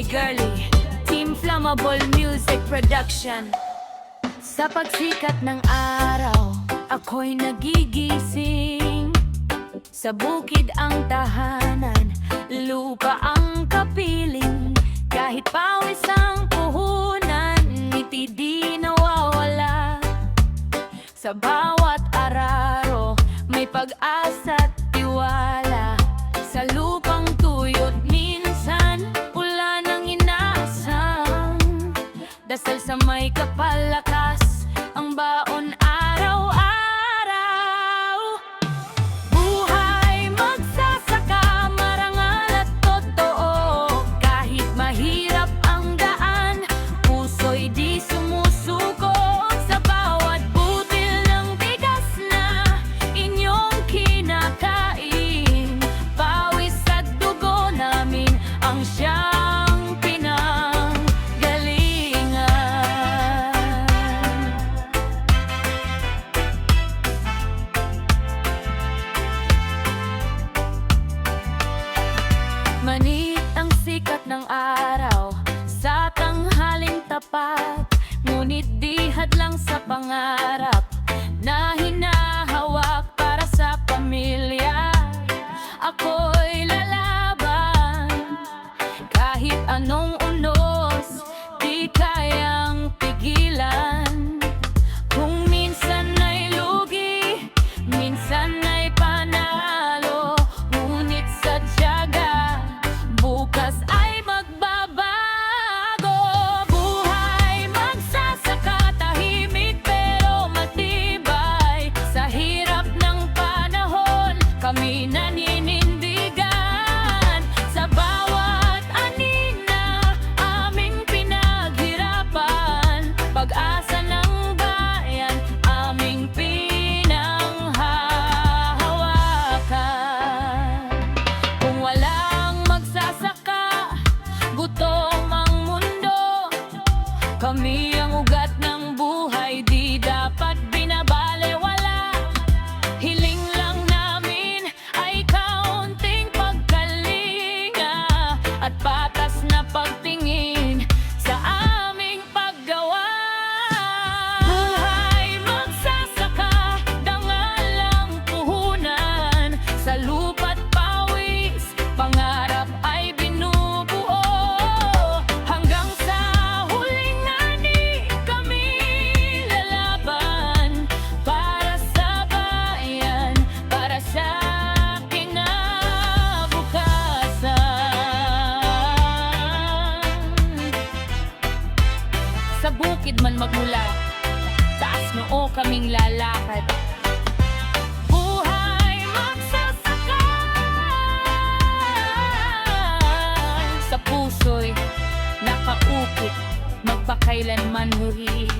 DJ Girlie, Team Flammable Music Production. Sa pagsikat ng araw, ako'y nagigising. Sa bukid ang tahanan, lupa ang kapiling. Kahit pawis ang puhunan, ngiti di nawawala. Sa bawat araro, may pag-asa't tiwala. Sa lupang tuyot minsan, ulan ang inaasam. Dasal sa may kapalakas, ang baon araw-araw. Buhay magsasaka, marangal at totoo. Kahit mahirap ang daan, puso'y di sumusuko. Sa bawat butil ng bigas na inyong kinakain, pawis at dugo namin ang siyang pinanggalingan. Manit ang sikat ng araw sa tanghaling tapat, ngunit di hadlang sa pangarap na hinahawak para sa pamilya. Ako'y lalaban kahit anong unos, di kayang pigilan. Kung minsan ay lugi, minsan ay panalo, ngunit sa tiyaga, bukas ay magbabago. Buhay magsasaka, tahimik pero matibay. Sa hirap ng panahon, kami naninindigan. Sa bawat anina, aming pinaghirapan. Pag-asa ng bayan, aming pinanghahawakan. Kung walang magsasaka, gutom ang mundo. Kami ang ugat ng buhay, di dapat binabalewala. Hiling lang namin ay kaunting pagkalinga at patas na pagtingin sa aming paggawa. Buhay magsasaka, dangal ang puhunan. Sa lupa't pawis, pangarap ay binubuo. Hanggang sa huling ani, kami lalaban. Para sa bayan, para sa kinabukasan. Sa bukid man magmula, taas noo kaming lalakad. Buhay magsasaka, sa puso'y nakaukit, magpakailanman huri.